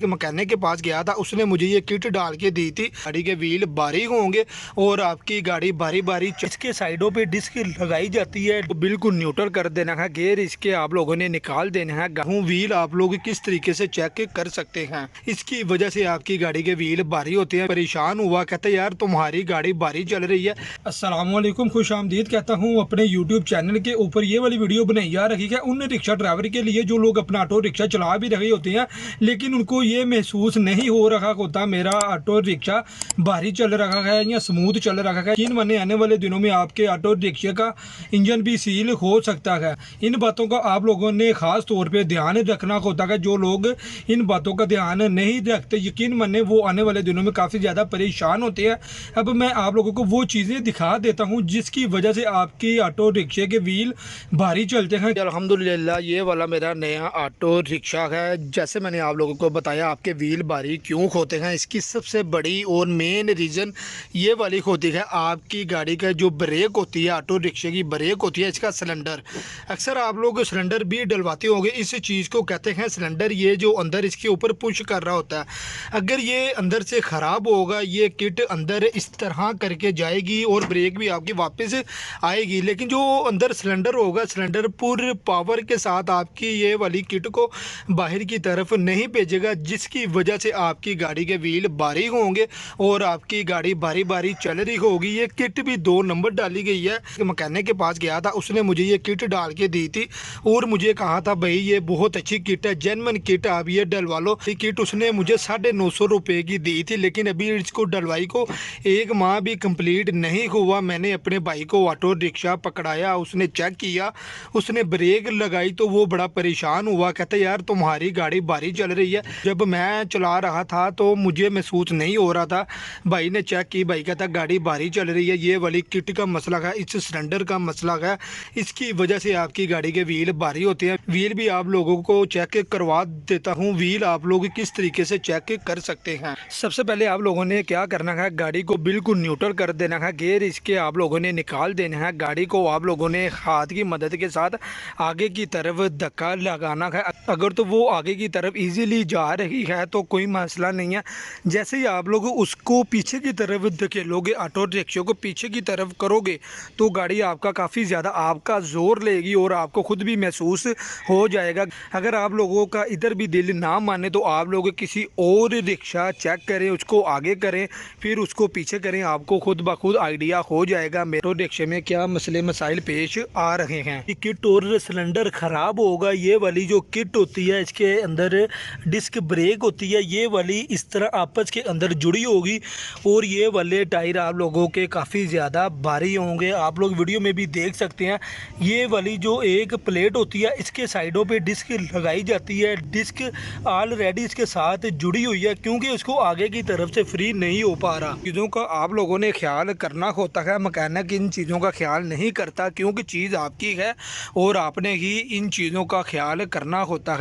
Mechanic के पास गया था, उसने मुझे ये किट डाल के दी थी। गाड़ी के व्हील बारीक होंगे और आपकी गाड़ी बारी बारी इसके साइडों पे डिस्क लगाई जाती है, तो बिल्कुल न्यूट्रल कर देना है। गेयर इसके आप लोगों ने निकाल देना है। व्हील आप लोग किस तरीके से चेक कर सकते हैं, इसकी वजह से आपकी गाड़ी के व्हील भारी होते हैं। परेशान हुआ, कहते यार तुम्हारी गाड़ी भारी चल रही है। अस्सलाम वालेकुम, खुश आमदीद कहता हूँ अपने यूट्यूब चैनल के ऊपर। ये वाली वीडियो बनाई जा रही है उन रिक्शा ड्राइवर के लिए जो लोग अपना ऑटो रिक्शा चला भी रहे होते हैं, लेकिन उनको ये महसूस नहीं हो रहा होता मेरा ऑटो रिक्शा भारी चल रहा है या स्मूथ चल रहा है। इन आने वाले दिनों में आपके ऑटो रिक्शे का इंजन भी सील हो सकता है। इन बातों का आप लोगों ने खास तौर पे ध्यान रखना होता है। जो लोग इन बातों का ध्यान नहीं रखते, यकीन माने वो आने वाले दिनों में काफ़ी ज़्यादा परेशान होते हैं। अब मैं आप लोगों को वो चीज़ें दिखा देता हूँ जिसकी वजह से आपकी ऑटो रिक्शे के व्हील भारी चलते हैं। अल्हम्दुलिल्लाह ये वाला मेरा नया ऑटो रिक्शा है। जैसे मैंने आप लोगों को बताया आपके व्हील भारी क्यों होते हैं, इसकी सबसे बड़ी और मेन रीज़न ये वाली होती है। आपकी गाड़ी का जो ब्रेक होती है, ऑटो रिक्शे की ब्रेक होती है, इसका सिलेंडर। अक्सर आप लोग सिलेंडर भी डलवाते होंगे। इस चीज़ को कहते हैं सिलेंडर। ये जो अंदर इसके ऊपर पुश कर रहा होता है, अगर ये अंदर से ख़राब होगा, ये किट अंदर इस तरह करके जाएगी और ब्रेक भी आपकी वापस आएगी। लेकिन जो अंदर सिलेंडर होगा, सिलेंडर पूरे पावर के साथ आपकी ये वाली किट को बाहर की तरफ नहीं भेजेगा, जिसकी वजह से आपकी गाड़ी के व्हील भारी होंगे और आपकी गाड़ी बारी बारी चल रही होगी। ये किट भी 2 नंबर डाली गई है। मैकेनिक के पास गया था, उसने मुझे ये किट डाल के दी थी और मुझे कहा था भाई ये बहुत अच्छी किट है, जेन्युइन किट, आप ये डलवा लो। ये किट उसने मुझे 950 रुपये की दी थी, लेकिन अभी इसको डलवाई को 1 माह भी कंप्लीट नहीं हुआ। मैंने अपने भाई को ऑटो रिक्शा पकड़ाया, उसने चेक किया, उसने ब्रेक लगाई तो वो बड़ा परेशान हुआ। कहते यार तुम्हारी गाड़ी भारी चल रही है। जब मैं चला रहा था तो मुझे महसूस नहीं हो रहा था। भाई ने चेक की, भाई कहता गाड़ी भारी चल रही है। ये वाली किट का मसला है, इस सिलेंडर का मसला है, इसकी वजह से आपकी गाड़ी के व्हील भारी होते हैं। व्हील भी आप लोगों को चेक करवा देता हूँ। व्हील आप लोग किस तरीके से चेक कर सकते हैं। सबसे पहले आप लोगों ने क्या करना है, गाड़ी को बिल्कुल न्यूट्रल कर देना है। गेयर इसके आप लोगों ने निकाल देना है। गाड़ी को आप लोगों ने हाथ की मदद के साथ आगे की तरफ धक्का लगाना है। अगर तो वो आगे की तरफ इजीली जा रही है तो कोई मसला नहीं है। जैसे ही आप लोग उसको पीछे की तरफ धकेलोगे, ऑटो रिक्शा को पीछे की तरफ करोगे, तो गाड़ी आपका काफ़ी ज़्यादा आपका जोर लेगी और आपको खुद भी महसूस हो जाएगा। अगर आप लोगों का इधर भी दिल ना माने तो आप लोग किसी और रिक्शा चेक करें, उसको आगे करें, फिर उसको पीछे करें, आपको खुद ब खुद आइडिया हो जाएगा मेरे रिक्शे में क्या मसले मसाइल पेश आ रहे हैं। किट और सिलेंडर ख़राब होगा। ये वाली जो किट होती है, इसके अंदर डिस्क ब्रेक होती है, ये वाली इस तरह आपस के अंदर जुड़ी होगी और ये वाले टायर आप लोगों के काफ़ी ज़्यादा भारी होंगे। आप लोग वीडियो में भी देख सकते हैं। ये वाली जो एक प्लेट होती है, इसके साइडों पे डिस्क लगाई जाती है। डिस्क ऑलरेडी इसके साथ जुड़ी हुई है क्योंकि उसको आगे की तरफ से फ्री नहीं हो पा रहा। चीज़ों का आप लोगों ने ख्याल करना होता है। मैकेनिक इन चीज़ों का ख्याल नहीं करता क्योंकि चीज़ आपकी है और आपने ही इन चीज़ों का ख्याल करना होता है।